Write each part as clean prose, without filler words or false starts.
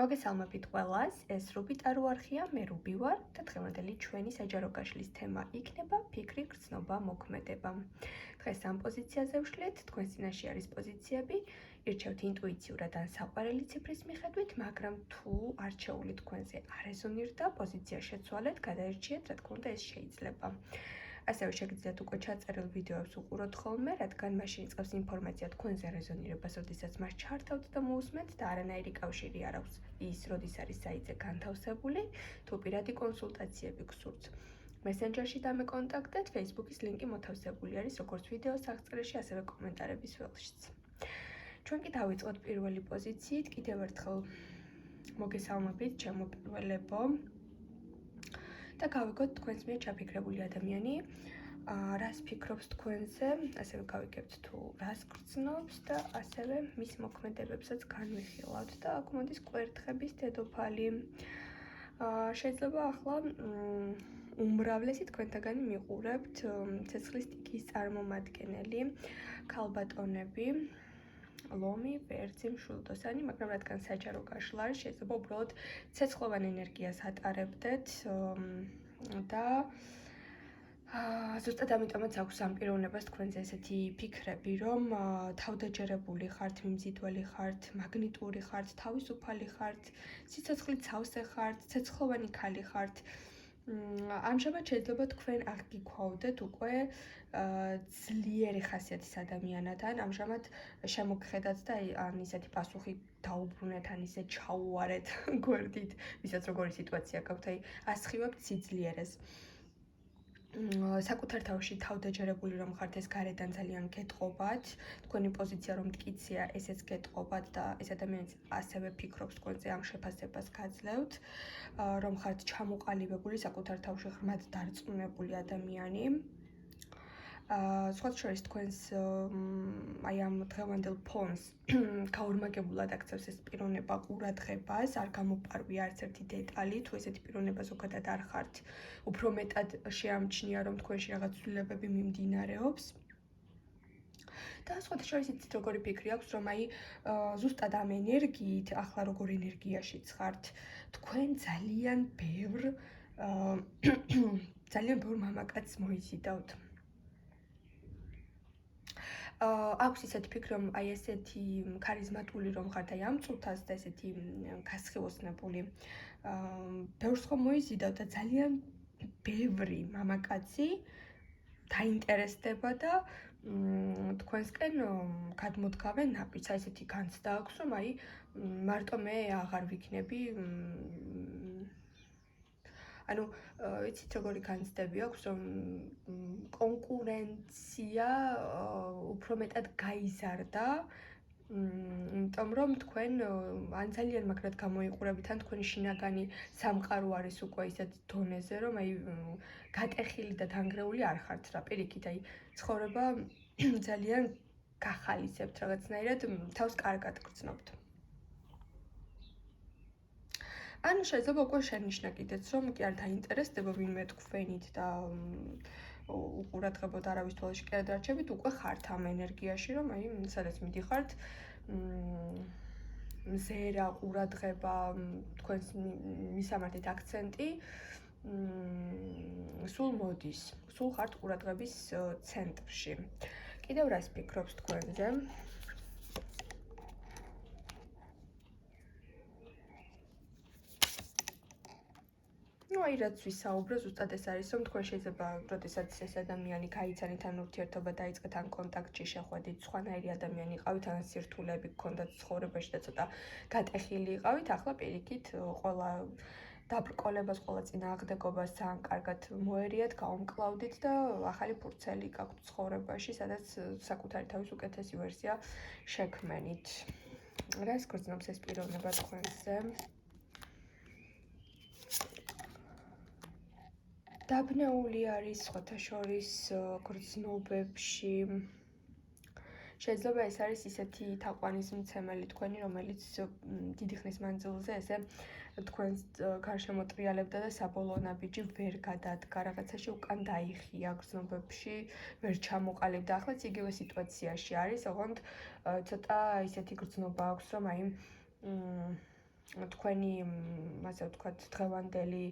მოგესალმებით ყველას, ეს რუბიტარო არხია, მე რუბი ვარ და დღევანდელი ჩვენი საჯარო გაშლის თემა იქნება ფიქრი, გრძნობა, მოქმედება. დღეს ამ პოზიციაზე ვშლით, თქვენს წინაშე არის პოზიციები, ირჩევთ ინტუიციურად ან საყვარელი ციფრის მიხედვით, მაგრამ თუ არჩეული თქვენზე არ რეზონირდა, პოზიცია შეცვალეთ, გადაერჩიეთ, რა თქმა უნდა, ეს შეიძლება. ასევე შეგიძლიათ უკვე ჩაწერილ ვიდეოებს უყუროთ ხოლმე, რადგან მაშინ იწყებს ინფორმაცია თქვენზე რეზონირებას, როდესაც მას ჩართავთ და მოусმენთ და არანაირი კავშირი არ აქვს ის, როდის არის საიტზე განთავსებული, თუ პირადი კონსულტაციები გსურთ. მესენჯერში დამეკონტაქტეთ, Facebook-ის ლინკი მოთავსებული არის როგორც ვიდეოს აღწერაში, ასევე კომენტარების ველშიც. ჩვენ კი დავიწყოთ პირველი პოზიციით, კიდევ ერთხელ მოგესალმებით, ჩემო პირველებო. და გავიგოთ თქვენს მიერ ჩაფიქრებული ადამიანი, რას ფიქრობს თქვენზე, ასევე გავიგებთ თუ რას გრძნობს და ასევე მის მოქმედებებსაც განვიხილავთ და აქ მოდის კვერთხების დედოფალი. შეიძლება ახლა უმრავლესი თქვენთაგანი მიყურებთ ცეცხლის ტიქის წარმომადგენელი, ქალბატონები, ლომი, ვერძი, მშვილდოსანი, მაგრამ რადგან საჯარო გაშლა არის, შეიძლება უბრალოდ ცეცხლოვან ენერგიას ატარებდეთ და ზუსტად ამიტომაც აქვს ამ პიროვნებას თქვენზე ესეთი ფიქრები, რომ თავდაჯერებული ხართ, მიმზიდველი ხართ, მაგნიტური ხართ, თავისუფალი ხართ, სიცოცხლით სავსე ხართ, ცეცხლოვანი ქალი ხართ. ამჟამად შეიძლება თქვენ აღგიქვაოდეთ უკვე ძლიერი ხასიათის ადამიანად, ან ამჟამად შემოგხედათ და ან ისეთი პასუხი დაუბრუნეთ, ან ისე ჩაუარეთ გვერდით, ვისაც როგორი სიტუაცია გაქვთ, აი ასხივებთ სიძლიერეს. საკუთარ თავში თავდაჯერებული რომ ხართ, ეს გარედან ძალიან გეტყობათ, თქვენი პოზიცია რომ მტკიცეა, ესეც გეტყობათ და ეს ადამიანიც ასევე ფიქრობს თქვენზე, ამ შეფასებას გაძლევთ, რომ ხართ ჩამოყალიბებული, საკუთარ თავში ღრმად დარწმუნებული ადამიანი. სხვათა შორის თქვენს აი ამ დღევანდელ ფონს გაორმაგებულად აქცევს ეს პიროვნება ყურადღებას, არ გამოპარვი არც ერთი დეტალი, თუ ესეთი პიროვნება ზოგადად არ ხართ, უფრო მეტად შეამჩნია, რომ თქვენში რაღაც ცვლილებები მიმდინარეობს. და სხვათა შორის იცით როგორი ფიქრი აქვს, რომ აი ზუსტად ამ ენერგიით, ახლა როგორ ენერგიაშიც ხართ, თქვენ ძალიან ბევრ მამაკაცს მოიზიდავთ. აქვს ისეთი ფიქრი, რომ აი ესეთი ქარიზმატული რომ ხართ, აი ამ წუთას და ესეთი გასხივოსნებული, ბევრს ხომ მოიზიდავთ და ძალიან ბევრი მამაკაცი დაინტერესდება და თქვენსკენ გადმოდგავენ ნაპირს, აი ესეთი განცდა აქვს, რომ აი მარტო მე აღარ ვიქნები, ანუ იცით როგორი განცდები აქვს, რომ კონკურენცია უფრო მეტად გაიზარდა, იმიტომ რომ თქვენ ან ძალიან მაგრად გამოიყურებით, ან თქვენი შინაგანი სამყარო არის უკვე ისეთ დონეზე, რომ აი გატეხილი და დანგრეული არ ხართ რა, პირიქით, აი ცხოვრება ძალიან გახალისებთ რაღაცნაირად, თავს კარგად გრძნობთ. ან შეიძლება უკვე შენიშნა კიდეც, რომ კი არ დაინტერესდება ვინმე თქვენით და უყურადღებოდ არავის თვალში კი არ დარჩებით, უკვე ხართ ამ ენერგიაში, რომ აი სადაც მიდიხართ, მზერა, ყურადღება, თქვენს მისამართით აქცენტი სულ მოდის, სულ ხართ ყურადღების ცენტრში. კიდევ რას ფიქრობს თქვენზე? აი რაც ვისაუბრო, ზუსტად ეს არის, რომ თქვენ შეიძლება, როდესაც ეს ადამიანი გაიცანით, ან ურთიერთობა დაიწყეთ, ან კონტაქტში შეხვედით, სხვანაირი ადამიანი იყავით, ან სირთულეები გქონდათ ცხოვრებაში და ცოტა გატეხილი იყავით, ახლა პირიქით, ყველა დაბრკოლებას, ყველა წინააღმდეგობას ძალიან კარგად მოერიათ, გაუმკლავდით და ახალი ფურცელი გაქვთ ცხოვრებაში, სადაც საკუთარი თავის უკეთესი ვერსია შექმენით. რას გრძნობს ეს პიროვნება თქვენზე? დაბნეული არის სხვათა შორის გრძნობებში. შეიძლება ეს არის ისეთი თაყვანისმცემელი თქვენი, რომელიც დიდი ხნის მანძილზე ესე თქვენს გარშემო ტრიალებდა და საბოლოო ნაბიჯი ვერ გადადგა, რაღაცაში უკან დაიხია გრძნობებში, ვერ ჩამოყალიბდა. ახლა იგივე სიტუაციაში არის, ოღონდ ცოტა ისეთი გრძნობა აქვს, რომ აი თქვენი ასე ვთქვათ დღევანდელი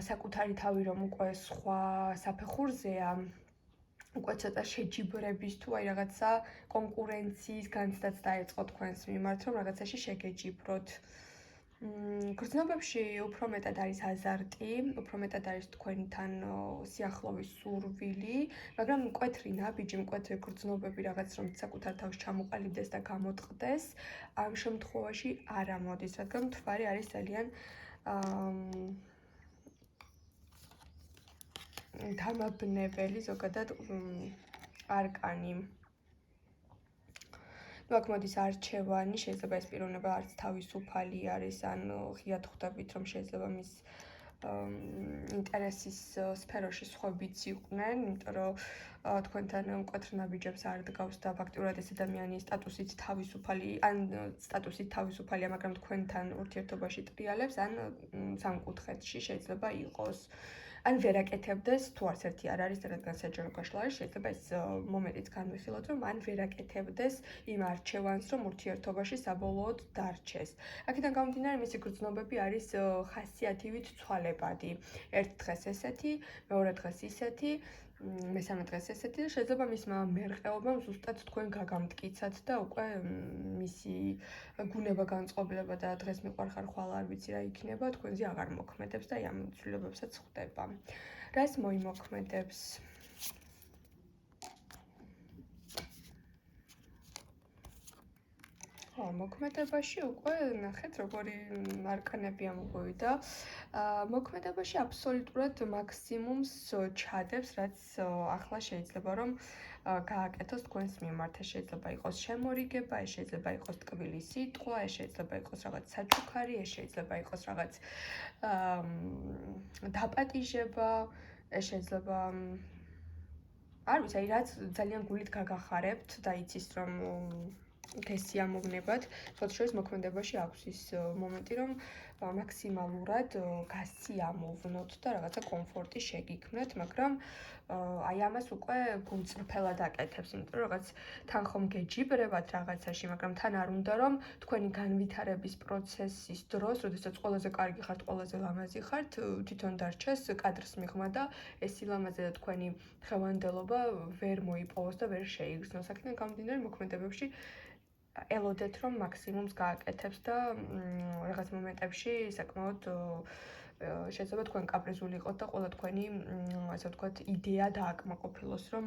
საკუთარი თავი რომ უკვე სხვა საფეხურზეა, უკვე ცოტა შეჯიბრების თუ აი რაღაცა კონკურენციის განცდაც დაეწყო თქვენს მიმართ, რომ რაღაცაში შეგეჯიბროთ. გრძნობებში უფრო მეტად არის აზარტი, უფრო მეტად არის თქვენთან სიახლოვის სურვილი, მაგრამ მკვეთრი ნაბიჯი, მკვეთრი გრძნობები რაღაც რომ საკუთარ თავს ჩამოყალიბდეს და გამოტყდეს, ამ შემთხვევაში არ ამოდის, რადგან მთვარე არის ძალიან დამაბნეველი ზოგადად არკანი. აქ მოდის არჩევანი, შეიძლება ეს პიროვნება არც თავისუფალი არის, ან ღიად ხვდებით, რომ შეიძლება მის ინტერესის სფეროში სხვებიც იყვნენ, იმიტომ რომ თქვენთან მკვეთრ ნაბიჯებს არ დგავს და ფაქტურად ეს ადამიანი სტატუსით თავისუფალია, მაგრამ თქვენთან ურთიერთობაში ტრიალებს, ან სამკუთხედში შეიძლება იყოს. ან ვერ აკეთებდეს, თუ არც ერთი არ არის, რადგან საჯარო გაშლა არის, შეიძლება ეს მომენტიც განვიხილოთ, რომ მან ვერ აკეთებდეს იმ არჩევანს, რომ ურთიერთობაში საბოლოოდ დარჩეს. აქედან გამომდინარე, მისი გრძნობები არის ხასიათივით ცვალებადი. ერთ დღეს ესეთი, მეორე დღეს ისეთი, მესამე დღეს ესეთი და შეიძლება მისმა მერყეობამ ზუსტად თქვენ გაგამტკიცათ და უკვე მისი გუნება განწყობილება და დღეს მიყვარხარ ხვალ არ ვიცი რა იქნება, თქვენზე აღარ მოქმედებს და ამ ცვლილებებსაც ხვდება. რას მოიმოქმედებს? მოქმედებაში უკვე ნახეთ როგორი არკანები ამოვიდა. მოქმედებაში აბსოლუტურად მაქსიმუმს ჩადებს, რაც ახლა შეიძლება რომ გააკეთოს თქვენს მიმართ. შეიძლება იყოს შემორიგება, შეიძლება იყოს ტკბილი სიტყვა, შეიძლება იყოს რაღაც საჩუქარი, შეიძლება იყოს რაღაც დაპატიჟება, შეიძლება არ ვიცი, რაც ძალიან გულით გაგახარებთ და იცის რომ თესი ამოვნებათ, თორე შორის მოქმედებაში აქვს ის მომენტი, რომ მაქსიმალურად გასიამოვნოთ და რაღაცა კომფორტი შეგიქმნათ, მაგრამ აი ამას უკვე გულწრფელად აკეთებს, იმიტომ რომ რაღაც თან ხომ გეჯიბრებათ რაღაცაში, მაგრამ თან არ უნდა რომ თქვენი განვითარების პროცესის დროს, როდესაც ყველაზე კარგი ხართ, ყველაზე ლამაზი ხართ, თვითონ დარჩეს კადრს მიღმა და ეს სილამაზე და თქვენი დღევანდელობა ვერ მოიპოვოს და ვერ შეიგრძნოს. აქედან გამომდინარე, მოქმედებებში ელოდეთ რომ მაქსიმუმს გააკეთებს და რაღაც მომენტებში საკმაოდ შეიძლება თქვენ კაპრიზული იყოთ და ყველა თქვენი ასე ვთქვათ იდეა დააკმაყოფილოს რომ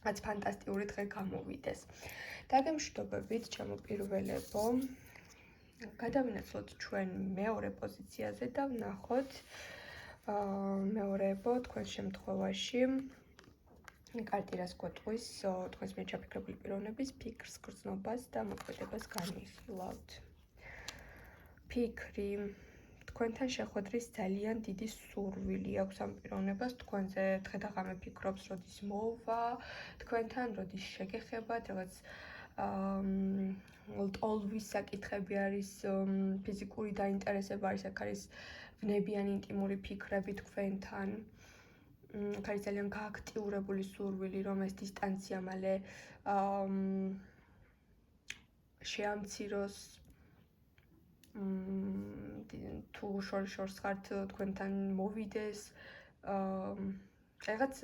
რაც ფანტასტიკური დღე გამოვიდეს. დაგემშვიდობებით ჩემო-პირველებო. გადავინაცვლოთ ჩვენ მეორე პოზიციაზე და ვნახოთ მეორეებო თქვენ შემთხვევაში კარტი რას გვეტყვის თქვენს მიერ ჩაფიქრებული პიროვნების ფიქრს, გრძნობას და მოქმედებას განვიხილავთ. ფიქრი თქვენთან შეხვედრის ძალიან დიდი სურვილი აქვს ამ პიროვნებას, თქვენზე დღე და ღამე ფიქრობს, როდის მოვა, თქვენთან როდის შეგეხებათ, რაღაც ლტოლვის საკითხები არის, ფიზიკური დაინტერესება არის, აქ არის ვნებიანი ინტიმური ფიქრები თქვენთან. აქ არის ძალიან გააქტიურებული სურვილი, რომ ეს დისტანცია მალე შეამციროს, თუ შორს ხართ თქვენთან მოვიდეს, რაღაც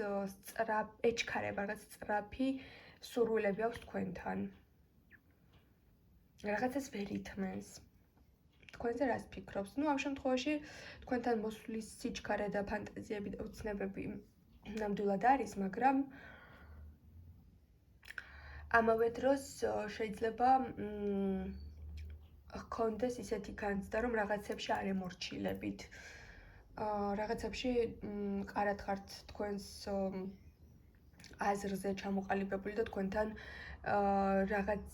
ეჩქარება, რაღაც სწრაფი სურვილები აქვს თქვენთან. რაღაცას ვერ ითმენს. თქვენზე რას ფიქრობს? ამ შემთხვევაში თქვენთან მოსვლის სიჩქარე და ფანტაზიები და უცნებები ნამდვილად არის, მაგრამ ამავე დროს შეიძლება ჰქონდეს ისეთი განცდა, რომ რაღაცებში არ ემორჩილებით. რაღაცებში კარად ხართ თქვენს აზრზე ჩამოყალიბებული და თქვენთან რაღაც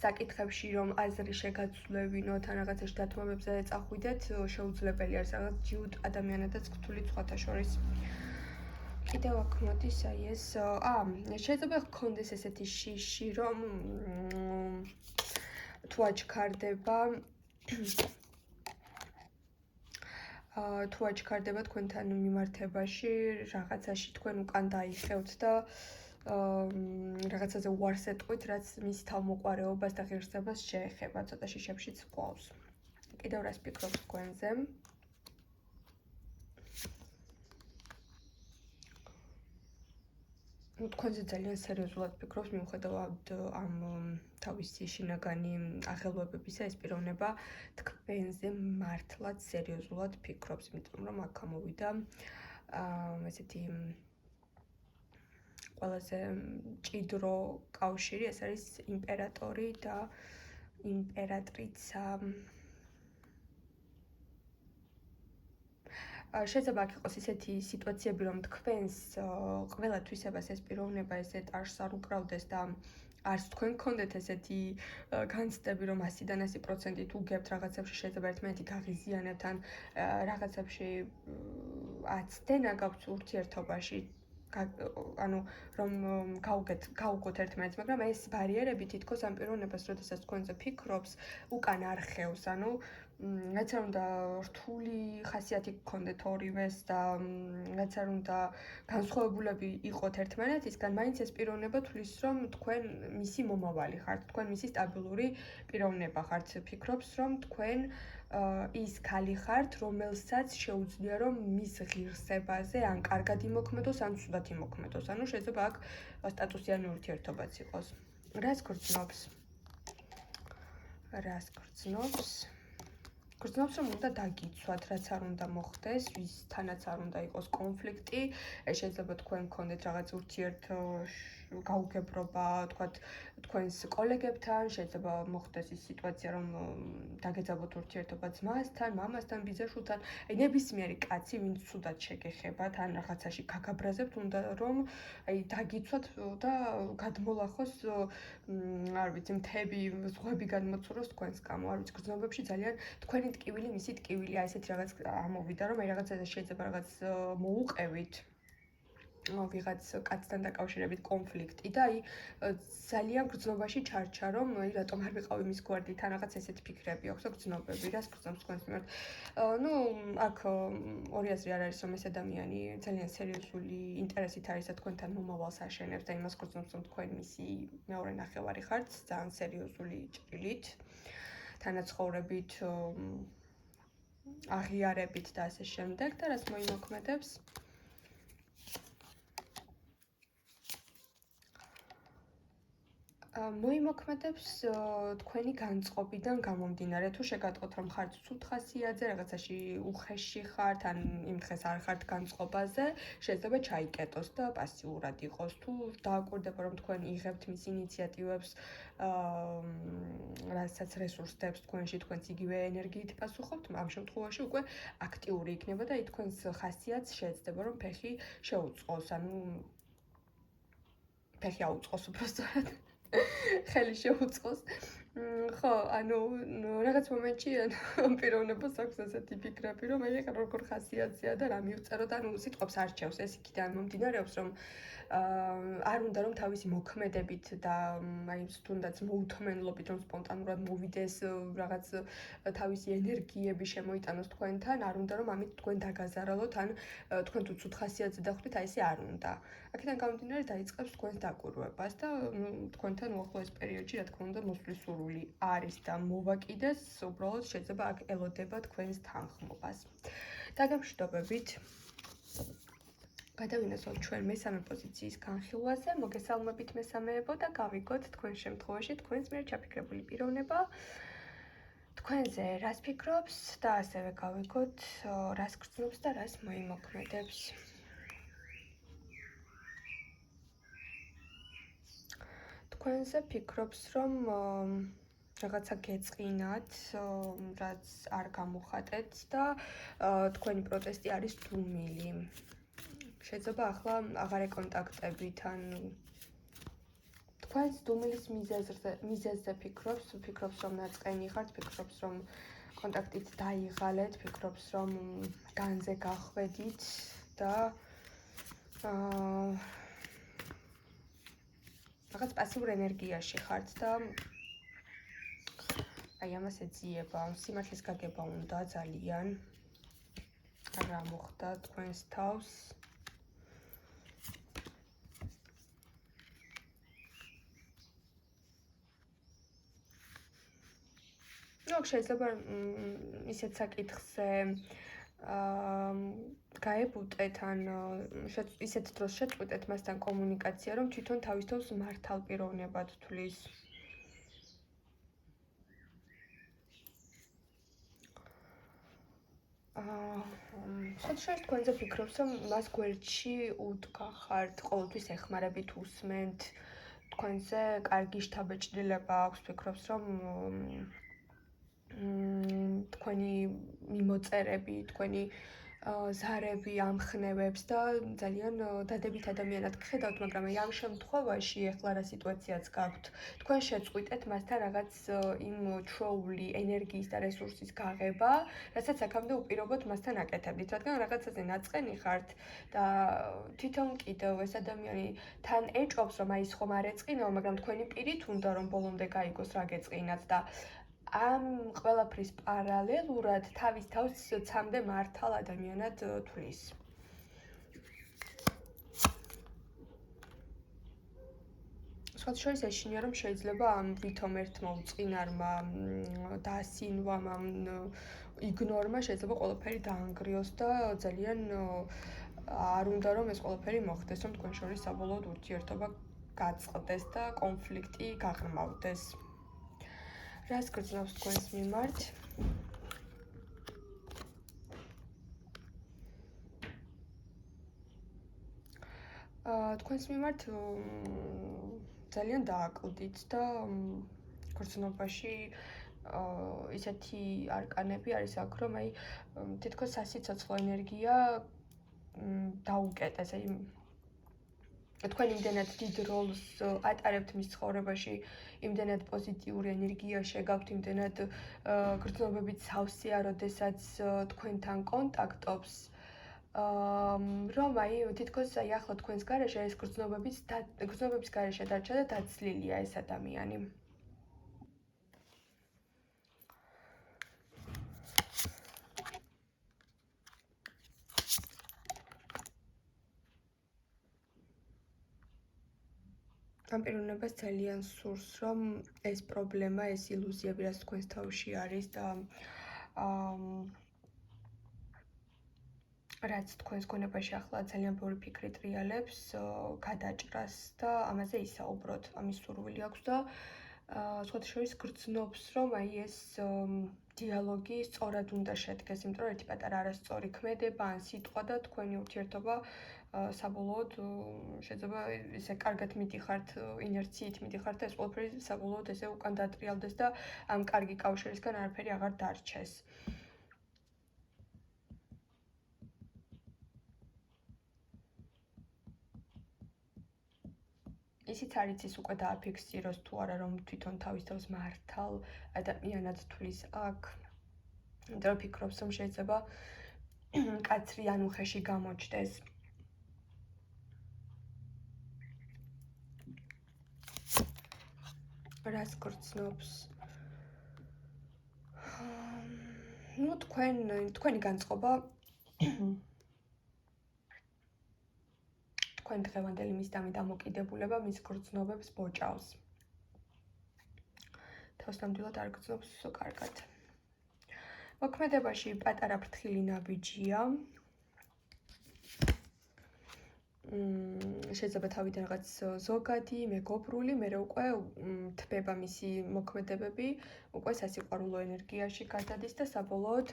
საკითხებში რომ აზრი შეგაცვლევინოთ, ან რაღაცაში დათმობებზე წახვიდეთ, შეუძლებელი არის რაღაც ჯიუტ ადამიანადაც გთვლით სხვათა შორის. კიდევ აქ მოდის აი ეს, შეიძლება გქონდეს ესეთი შიში, რომ თუ აჩქარდება თქვენთან მიმართებაში, რაღაცაში თქვენ უკან დაიხევთ და რაღაცაზე უარს ეტყვით, რაც მის თავმოყარეობას და ღირსებას შეეხება, ცოტა შიშებშიც ყავს. კიდევ რას ფიქრობთ თქვენზე? თქვენზე ძალიან სერიოზულად ფიქრობს, მიუხედავად ამ თავისი შინაგანი აღელვებებისა, ეს პიროვნება თქვენზე მართლაც სერიოზულად ფიქრობს, იმიტომ რომ აქ გამოვიდა ესეთი ყველაზე ჭიდრო კავშირი, ეს არის იმპერატორი და იმპერატრიცა. შეიძლება აქ იყოს ისეთი სიტუაციები, რომ თქვენს ყველა თვისებას ეს პიროვნება ესეთ არს არ უკრავდეს და არც თქვენ გქონდეთ ესეთი განცდები, რომ 100-დან 100% უგებთ რაღაცებში, შეიძლება ერთმანეთი გაღიზიანებთ ან რაღაცებში აცდენა გაქვთ ურთიერთობაში, ანუ რომ გავუგოთ ერთმანეთს, მაგრამ ეს ბარიერები თითქოს ამ პიროვნებას, როდესაც თქვენზე ფიქრობს, უკან არ ხევს, ანუ რაც არ უნდა რთული ხასიათი გქონდეთ ორივეს და რაც არ უნდა განსხვავებულები იყოთ ერთმანეთისგან, მაინც ეს პიროვნება თვლის, რომ თქვენ მისი მომავალი ხართ, თქვენ მისი სტაბილური პიროვნება ხართ, ფიქრობს, რომ თქვენ ის ქალი ხართ, რომელსაც შეუძლია, რომ მის ღირსებაზე ან კარგად იმოქმედოს, ან ცუდად იმოქმედოს. ანუ შეიძლება აქ სტატუსიანი ურთიერთობაც იყოს. რას გრძნობს? გრძნობს, რომ უნდა დაგიცვათ, რაც არ უნდა მოხდეს, ვისთანაც არ უნდა იყოს კონფლიქტი, შეიძლება თქვენ გქონდეთ რაღაც გაუგებრობა, თქვათ, თქვენს კოლეგებთან, შეიძლება მოხდეს ის სიტუაცია, რომ დაგეძაბოთ ურთიერთობა ძმასთან, მამასთან, ბიძაშვილთან, აი ნებისმიერი კაცი, ვინც ცუდად შეგეხებათ, ან რაღაცაში გაგაბრაზებთ, უნდა რომ აი დაგიცვათ და გადმოლახოს, არ ვიცი, მთები, ზღვები გადმოცუროს თქვენს გამო, არ ვიცი, გრძნობებში ძალიან თქვენი ტკივილი, მისი ტკივილია, ესეთი რაღაც ამოვიდა, რომ აი რაღაცაზე შეიძლება რაღაც მოუყევით. ვიღაც კაცთან დაკავშირებით კონფლიქტი და აი ძალიან გრძნობაში ჩარჩა, რომ აი რატომ არ ვიყავი მის გვერდით, ან რაღაც ესეთი ფიქრები აქვს და გრძნობები, რას გრძნობს თქვენს მიმართ. ნუ აქ ორი აზრი არ არის, რომ ეს ადამიანი ძალიან სერიოზული ინტერესით არის და თქვენთან მომავალს აშენებს და იმას გრძნობს, რომ თქვენ მისი მეორე ნახევარი ხართ, ძალიან სერიოზული ჭრილით, თანაცხოვრებით, აღიარებით და ასე შემდეგ და რაც მოიმოქმედებს. მოიმოქმედებს თქვენი განწყობიდან გამომდინარე, თუ შეგატყოთ, რომ ხართ ცუდ ხასიათზე, რაღაცაში უხეში ხართ, ან იმ დღეს არ ხართ განწყობაზე, შეიძლება ჩაიკეტოს და პასიურად იყოს. თუ დააკვირდება, რომ თქვენ იღებთ მის ინიციატივებს, რასაც რესურსებს თქვენში, თქვენც იგივე ენერგიით პასუხობთ, ამ შემთხვევაში უკვე აქტიური იქნება და თქვენს ხასიათს შეეცდება, რომ ფეხი შეუწყოს, ანუ ფეხი აუწყოს უბრალოდ. ხელი შეუწყოს. ხო, ანუ რაღაც მომენტში ამ პიროვნებას აქვს ესეთი ფიქრები, რომ აი როგორ ხასიათზეა და რა მივწეროთ, ანუ სიტყვებს არჩევს, ეს იქიდან მომდინარეობს, რომ არ უნდა რომ თავისი მოქმედებით და აი თუნდაც მოუთმენლობით რომ სპონტანურად მოვიდეს რაღაც თავისი ენერგიები შემოიტანოს თქვენთან, არ უნდა რომ ამით თქვენ დაგაზარალოთ, ან თქვენ თუ ცუდ ხასიათზე დახვდით, აი ესე არ უნდა. აქედან გამომდინარე დაიწყებს თქვენს დაკვირვებას და თქვენთან უახლოეს პერიოდში, რა თქმა უნდა, მოსვლისურვილი არის და მოვაკიდეს, უბრალოდ შეიძლება აქ ელოდება თქვენს თანხმობას. დაგემშვიდობებით. გადავინაცვლოთ ჩვენ მესამე პოზიციის განხილვაზე, მოგესალმებით მესამეებო და გავიგოთ თქვენ შემთხვევაში თქვენს მიერ ჩაფიქრებული პიროვნება თქვენზე რას ფიქრობს და ასევე გავიგოთ რას გრძნობს და რას მოიმოქმედებს. თქვენზე ფიქრობს, რომ რაღაცა გეწყინათ, რაც არ გამოხატეთ და თქვენი პროტესტი არის დუმილი. შეიძლება ახლა აღარ ეკონტაქტებით, ან თქვენს დუმილის მიზეზზე ფიქრობს, რომ ნაწყენი ხართ, ფიქრობს, რომ კონტაქტით დაიღალეთ, ფიქრობს, რომ განზე გახვედით და რაღაც პასიურ ენერგიაში ხართ და აი ამას ეძიება, სიმართლის გაგება უნდა ძალიან. რა მოხდა თქვენს თავს? აქ შეიძლება ისეთ საკითხზე გაებუტეთ ან ისეთ დროს შეწყვეტეთ მასთან კომუნიკაცია, რომ თვითონ თავის თავს მართალ პიროვნებად თვლის. შეიძლება თქვენზე ფიქრობს, რომ მას გვერდში უდგახართ, ყოველთვის ეხმარებით უსმენთ, თქვენზე კარგი შთაბეჭდილება აქვს, ფიქრობს, რომ თქვენი მიმოწერები, თქვენი ზარები ამხნევებს და ძალიან დადებით ადამიანად გხედავთ, მაგრამ აი ამ შემთხვევაში ახლა რა სიტუაციაც გაქვთ, თქვენ შეწყვიტეთ მასთან რაღაც იმ ჩვეული ენერგიის და რესურსის გაღება, რასაც აქამდე უპირობოდ მასთან აკეთებდით, რადგან რაღაცაზე ნაწყენი ხართ და თვითონ კიდევ ეს ადამიანი თან ეჭობს, რომ აი ის ხომ არ ეწყინო, მაგრამ თქვენი პირით უნდა რომ ბოლომდე გაიგოს რა გეწყინათ და ამ ყველაფრის პარალელურად თავის თავს ცამდე მართალ ადამიანად თვლის. სხვათა შორის ეშინია, რომ შეიძლება ამ ვითომ ერთმა უწყინარმა დასინვამ ამ იგნორმა შეიძლება ყველაფერი დაანგრიოს და ძალიან არ უნდა რომ ეს ყველაფერი მოხდეს, რომ თქვენ შორის საბოლოოდ ურთიერთობა გაწყდეს და კონფლიქტი გაღრმავდეს. რას გრძნობს თქვენს მიმართ? თქვენს მიმართ ძალიან დააკლდით და გრძნობაში ისეთი არკანები არის აქ, რომ აი თითქოს სასიცოცხლო ენერგია დაუკეტეს, აი თქვენ იმდენად დიდ როლს ატარებთ მის ცხოვრებაში, იმდენად პოზიტიური ენერგია შეგაქვთ, იმდენად გრძნობებით სავსეა, როდესაც თქვენთან კონტაქტობს, რომ აი თითქოს აი ახლა თქვენს გარეშე ეს გრძნობების გარეშე დარჩა და დაცლილია ეს ადამიანი. ამ პიროვნებას ძალიან სურს, რომ ეს პრობლემა, ეს ილუზიები, რაც თქვენს თავში არის და რაც თქვენს გონებაში ახლა ძალიან ბევრი ფიქრი ტრიალებს, გადაჭრას და ამაზე ისაუბროთ, ამის სურვილი აქვს და სხვათა შორის გრძნობს, რომ აი ეს დიალოგი სწორად უნდა შედგეს, იმიტომ რომ ერთი პატარა არასწორი ქმედება ან სიტყვა და თქვენი ურთიერთობა საბოლოოდ შეიძლება ისე კარგად მიდიხართ, ინერციით მიდიხართ და ეს ყველაფერი საბოლოოდ ესე უკან დატრიალდეს და ამ კარგი კავშირისგან არაფერი აღარ დარჩეს. ისიც არ იცის უკვე დააფიქსიროს თუ არა, რომ თვითონ თავის თავს მართალ ადამიანად თვლის აქ. იმიტომ რომ ფიქრობს, რომ შეიძლება კაცრი ან უხეში გამოჩნდეს. რას გრძნობს? ნუ თქვენი განწყობა თქვენ დღევანდელი მისდამი დამოკიდებულება მის გრძნობებს ბოჭავს. თავს ნამდვილად არ გრძნობს კარგად. მოქმედებაში პატარა ფრთხილი ნაბიჯია. შეიძლება თავიდან რაღაც ზოგადი, მეგობრული, მერე უკვე თბება მისი მოქმედებები, უკვე სასიყვარულო ენერგიაში გადადის და საბოლოოდ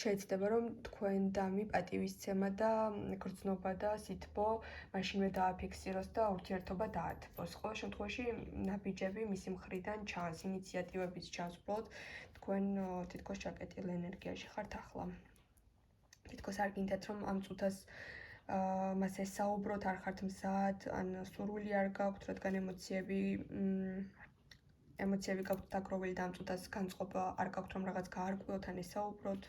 შეიძლება რომ თქვენ დამი პატივისცემა და გრძნობა და სითბო მაშინვე დააფიქსიროს და ურთიერთობა დაათბოს. ყოველ შემთხვევაში ნაბიჯები მისი მხრიდან ჩანს, ინიციატივებიც ჩანს, უბრალოდ თქვენ თითქოს ჩაკეტილ ენერგიაში ხართ ახლა. თითქოს არ გინდათ რომ ამ წუთას მას ესაუბროთ, არ ხართ მზად, ან სურვილი არ გაქვთ, რადგან ემოციები გაქვთ დაგროვილი და ამ წუთას განწყობა არ გაქვთ, რომ რაღაც გაარკვიოთ ან ესაუბროთ.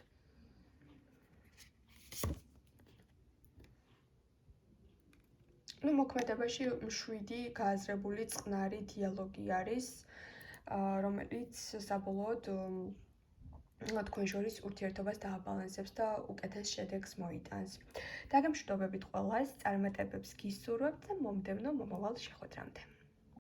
მოქმედებაში 7 გააზრებული წყნარი დიალოგი არის, რომელიც საბოლოოდ თქვენ შორის ურთიერთობას დააბალანსებს და უკეთეს შედეგს მოიტანს. დაგემშვიდობებით ყველას, წარმატებებს გისურვებთ და მომდევნო მომავალ შეხვედრამდე.